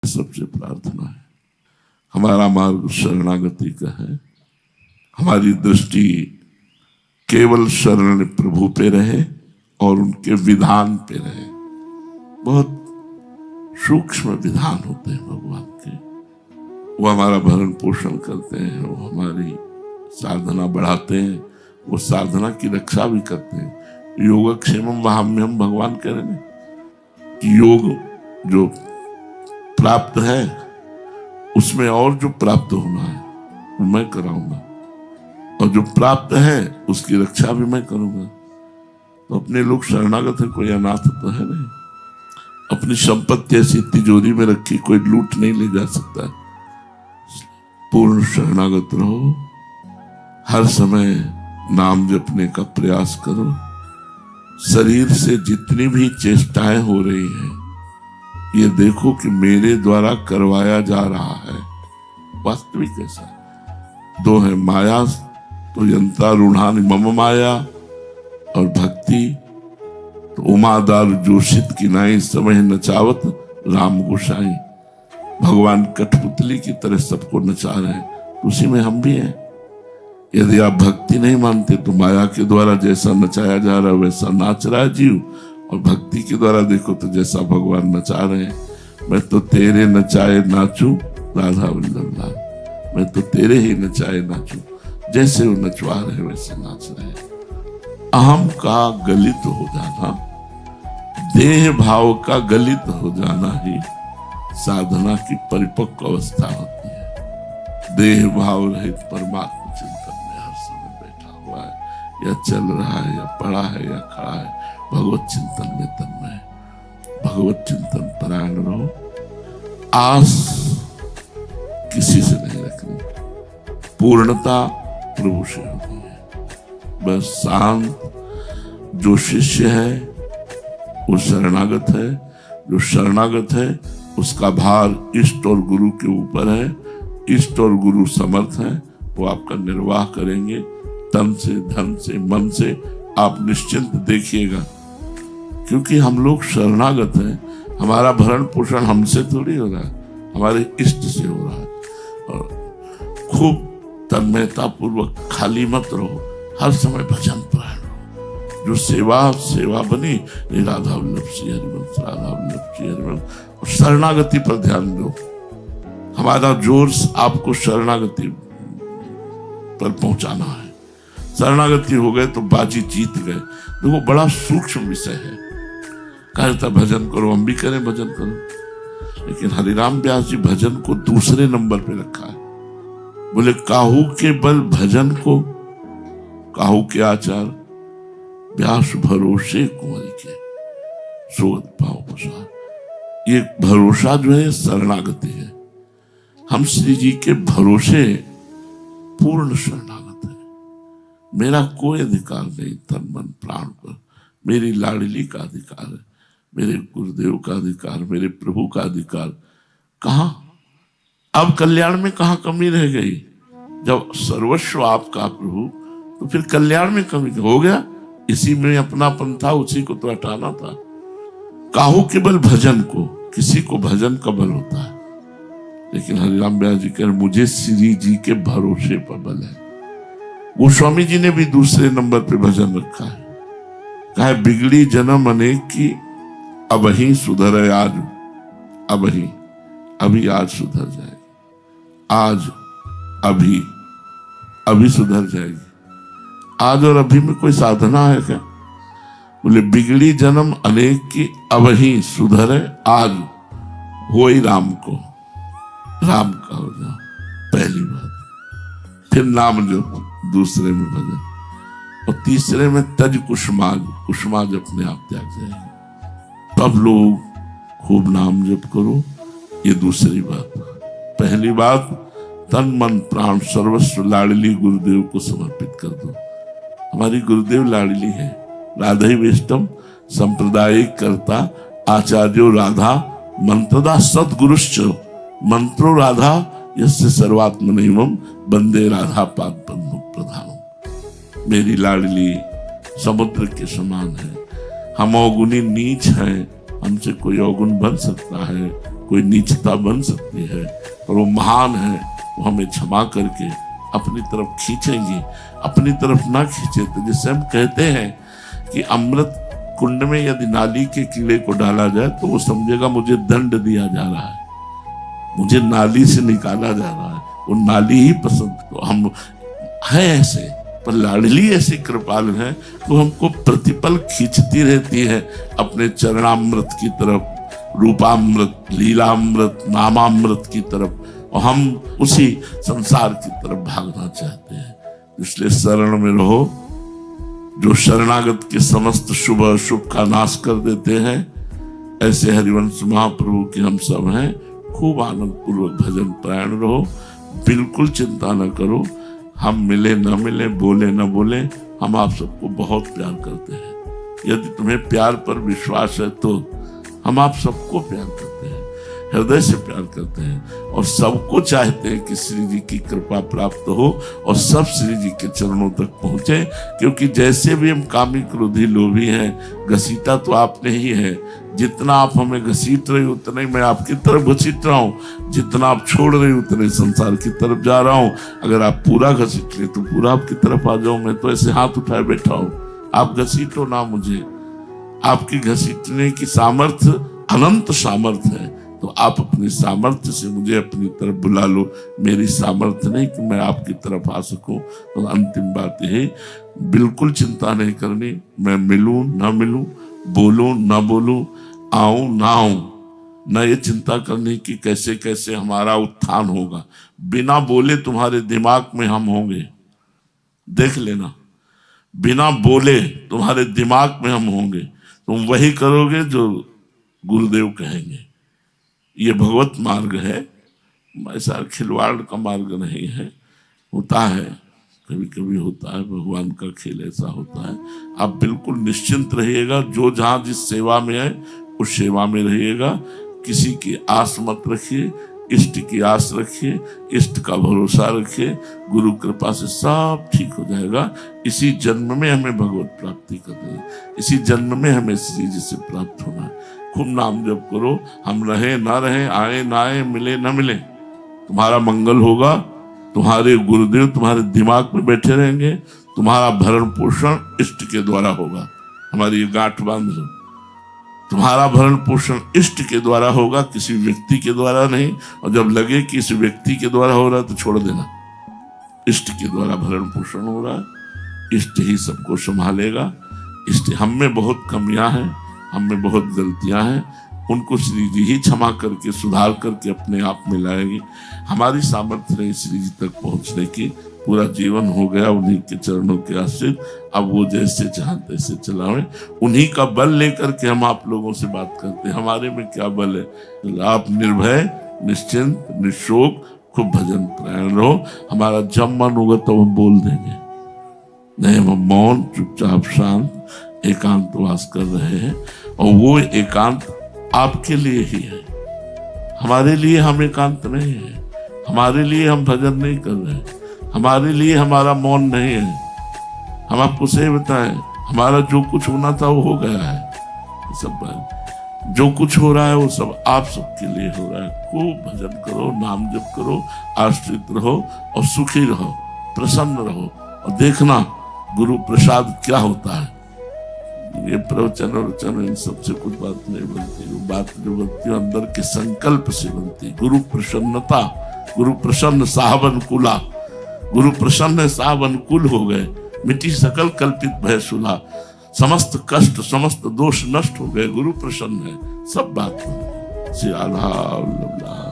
सबसे प्रार्थना है, हमारा मार्ग शरणागति का है। हमारी दृष्टि केवल शरण प्रभु पे रहे और उनके विधान पे रहे। बहुत सूक्ष्म विधान होते हैं भगवान के, वो हमारा भरण पोषण करते हैं, वो हमारी साधना बढ़ाते हैं, वो साधना की रक्षा भी करते हैं। योगक्षेमम वहाम्यहम, भगवान कह रहे हैं कि योग जो प्राप्त है उसमें और जो प्राप्त होना है वो मैं कराऊंगा, और जो प्राप्त है उसकी रक्षा भी मैं करूंगा। तो अपने लोग शरणागत है, कोई अनाथ तो है नहीं। अपनी संपत्ति ऐसी तिजोरी में रखी कोई लूट नहीं ले जा सकता। पूर्ण शरणागत रहो, हर समय नाम जपने का प्रयास करो। शरीर से जितनी भी चेष्टाएं हो रही हैं ये देखो कि मेरे द्वारा करवाया जा रहा है। वास्तविक ऐसा दो है, माया तो यंत्रा रूढ़ान मम माया, और भक्ति तो उमादार जोशित की नाई समय नचावत राम गोसाई। भगवान कठपुतली की तरह सबको नचा रहे हैं, उसी में हम भी हैं। यदि आप भक्ति नहीं मानते तो माया के द्वारा जैसा नचाया जा रहा है वैसा नाच रहा है जीव, और भक्ति के द्वारा देखो तो जैसा भगवान नचा रहे हैं। मैं तो तेरे नचाए नाचूं राधा वल्लभ, मैं तो तेरे ही नचाए नाचूं, जैसे वो नचवा रहे वैसे नाच रहे हैं। अहम का गलित हो जाना, देह भाव का गलित हो जाना ही साधना की परिपक्व अवस्था होती है। देह भाव रहित परमात्मा चिंतन में हर समय बैठा हुआ है, या चल रहा है, या पड़ा है, या खड़ा है, भगवत चिंतन में तन्मय, भगवत चिंतन परायण रहो। आस किसी से नहीं रखनी, पूर्णता प्रभु से होती है। बस शांत जो शिष्य है वो शरणागत है, जो शरणागत है उसका भार इष्ट और गुरु के ऊपर है। इष्ट और गुरु समर्थ है, वो आपका निर्वाह करेंगे तन से, धन से, मन से। आप निश्चिंत देखिएगा, क्योंकि हम लोग शरणागत हैं। हमारा भरण पोषण हमसे थोड़ी हो रहा है, हमारे इष्ट से हो रहा है। और खूब तन्मयता पूर्वक खाली मत रहो, हर समय भजन परायण रहो। जो सेवा बनी, राधा वल्लभ श्री हरिवंश, राधा वल्लभ श्री हरिवंश। और शरणागति पर ध्यान दो, हमारा जोर आपको शरणागति पर पहुंचाना है। शरणागति हो गए तो बाजी जीत गए। देखो बड़ा सूक्ष्म विषय है। कहता भजन करो, हम भी करें भजन करो, लेकिन हरिराम व्यास जी भजन को दूसरे नंबर पे रखा है। बोले काहू के बल भजन को, काहू के आचार व्यास भरोसे कुंवरी के सोगत पाओ प्रसाद। ये भरोसा जो है शरणागति है। हम श्री जी के भरोसे पूर्ण शरणागत है। मेरा कोई अधिकार नहीं तन मन प्राण पर, मेरी लाडली का अधिकार है, मेरे गुरुदेव का अधिकार, मेरे प्रभु का अधिकार। कहां अब कल्याण में कहां कमी रह गई? जब सर्वस्व आपका प्रभु, तो फिर कल्याण में कमी हो गया? इसी में अपनापन था, उसी को तो हटाना था। काहू के बल भजन को, किसी को भजन का बल होता है, लेकिन हरिराम व्यास जी कह मुझे श्री जी के भरोसे पर बल है। गोस्वामी जी ने भी दूसरे नंबर पे भजन रखा है। कहा है बिगड़ी जन्म अनेक की, अब ही सुधर आज, अब ही, अभी आज सुधर जाएगी, आज अभी सुधर जाएगी। आज और अभी में कोई साधना है क्या? बोले बिगड़ी जन्म अनेक की, अब ही सुधरे आज, हो ही राम को, राम का हो जाओ, पहली बात। फिर नाम जो दूसरे में भजन, और तीसरे में तज कुसुमाज, कुसुमाज अपने आप त्याग जाएगी। तब लोग खूब नाम जप करो, ये दूसरी बात। पहली बात तन मन प्राण सर्वस्व लाडली गुरुदेव को समर्पित कर दो। हमारी गुरुदेव लाडली है। राधा वेष्टम संप्रदायिक करता आचार्यो राधा मंत्रदा सदगुरुश्च, मंत्रो राधा यस्य सर्वात्मनैवं वंदे राधा पाद पद्म प्रधानम। मेरी लाडली समुद्र के समान है। हम अवगुणी नीच हैं, हमसे कोई अवगुण बन सकता है, कोई नीचता बन सकती है, पर वो महान है, वो हमें क्षमा करके अपनी तरफ खींचेंगी। अपनी तरफ ना खींचे तो जैसे हम कहते हैं कि अमृत कुंड में यदि नाली के कीड़े को डाला जाए तो वो समझेगा मुझे दंड दिया जा रहा है, मुझे नाली से निकाला जा रहा है, वो नाली ही पसंद। तो हम है ऐसे, पर लाडली ऐसी कृपाल है वो हमको प्रतिपल खींचती रहती है अपने चरणामृत की तरफ, रूपामृत, लीलामृत, नामामृत की तरफ, और हम उसी संसार की तरफ भागना चाहते हैं। इसलिए शरण में रहो, जो शरणागत के समस्त शुभ अशुभ का नाश कर देते हैं, ऐसे हरिवंश महाप्रभु के हम सब हैं। खूब आनंद पूर्वक भजन परायण रहो, बिल्कुल चिंता न करो। हम मिले न मिले, बोले न बोले, हम आप सबको बहुत प्यार करते हैं। यदि तुम्हें प्यार पर विश्वास है तो हम आप सबको प्यार करते हैं, हृदय से प्यार करते हैं, और सबको चाहते हैं कि श्री जी की कृपा प्राप्त हो और सब श्री जी के चरणों तक पहुंचे। क्योंकि जैसे भी हम कामी क्रोधी लोभी हैं, घसीटा तो आपने ही है। जितना आप हमें घसीट रहे उतना ही मैं आपकी तरफ घसीट रहा हूँ, जितना आप छोड़ रहे उतने संसार की तरफ जा रहा हूँ। अगर आप पूरा घसीट रहे तो पूरा आपकी तरफ आ जाऊं। मैं तो ऐसे हाथ उठाए बैठा हूँ, आप घसीटो ना मुझे। आपकी घसीटने की सामर्थ्य अनंत सामर्थ्य है, तो आप अपनी सामर्थ्य से मुझे अपनी तरफ बुला लो। मेरी सामर्थ्य नहीं कि मैं आपकी तरफ आ सकूं। तो अंतिम बात यही, बिल्कुल चिंता नहीं करनी, मैं मिलूं ना मिलूं, बोलूं ना बोलूं, आऊं ना आऊं, न ये चिंता करनी कि कैसे कैसे हमारा उत्थान होगा। बिना बोले तुम्हारे दिमाग में हम होंगे, देख लेना। बिना बोले तुम्हारे दिमाग में हम होंगे, तुम वही करोगे जो गुरुदेव कहेंगे। ये भगवत मार्ग है, ऐसा खिलवाड़ का मार्ग नहीं है। होता है, कभी कभी होता है, भगवान का खेल ऐसा होता है। आप बिल्कुल निश्चिंत रहिएगा, जो जहां जिस सेवा में है उस सेवा में रहिएगा। किसी की आस मत रखिए, इष्ट की आस रखिए, इष्ट का भरोसा रखिए। गुरु कृपा से सब ठीक हो जाएगा। इसी जन्म में हमें भगवत प्राप्ति करनी है, इसी जन्म में हमें श्री जी से प्राप्त होना है। खूब नाम जप करो, हम रहे ना रहे, आए ना आए, मिले ना मिले, तुम्हारा मंगल होगा। तुम्हारे गुरुदेव तुम्हारे दिमाग में बैठे रहेंगे। तुम्हारा भरण पोषण इष्ट के द्वारा होगा। हमारी ये गांठ बांध लो, तुम्हारा भरण पोषण इष्ट के द्वारा होगा, किसी व्यक्ति के द्वारा नहीं। और जब लगे कि इस व्यक्ति के द्वारा हो रहा है तो छोड़ देना। इष्ट के द्वारा भरण पोषण हो रहा है, इष्ट ही सबको संभालेगा। इष्ट, हम में बहुत कमियां हैं, हम में बहुत गलतियां हैं, उनको श्री जी ही क्षमा करके सुधार करके अपने आप में लाएंगे। हमारी सामर्थ्य नहीं श्री जी तक पहुंचने की, पूरा जीवन हो गया उन्हीं के चरणों के आश्रित। अब वो जैसे चाहें तैसे चलावें, उन्हीं का बल लेकर के हम आप लोगों से बात करते हैं। हमारे में क्या बल है? आप निर्भय, निश्चिंत, निशोक खूब भजन परायण रहो। हमारा जब मन होगा तो हम बोल देंगे, नहीं हम मौन चुपचाप शांत एकांतवास कर रहे हैं। और वो एकांत आपके लिए ही है, हमारे लिए हम एकांत नहीं है। हमारे लिए हम भजन नहीं कर रहे हैं, हमारे लिए हमारा मौन नहीं है। हम आपको सही बताएं, हमारा जो कुछ होना था वो हो गया है। सब जो कुछ हो रहा है वो सब आप सबके लिए हो रहा है। खूब भजन करो, नाम जप करो, आश्रित रहो और सुखी रहो, प्रसन्न रहो। और देखना गुरु प्रसाद क्या होता है। ये प्रवचन और वचन इन सबसे कुछ बात नहीं बनती, वो बात जो बनती है अंदर के संकल्प से बनती। गुरु प्रसन्नता, गुरु प्रसन्न साहब अनुकूला, गुरु प्रसन्न साहब अनुकूल हो गए, मिट्टी सकल कल्पित भय सुला, समस्त कष्ट समस्त दोष नष्ट हो गए। गुरु प्रसन्न है, सब बात श्री राधा।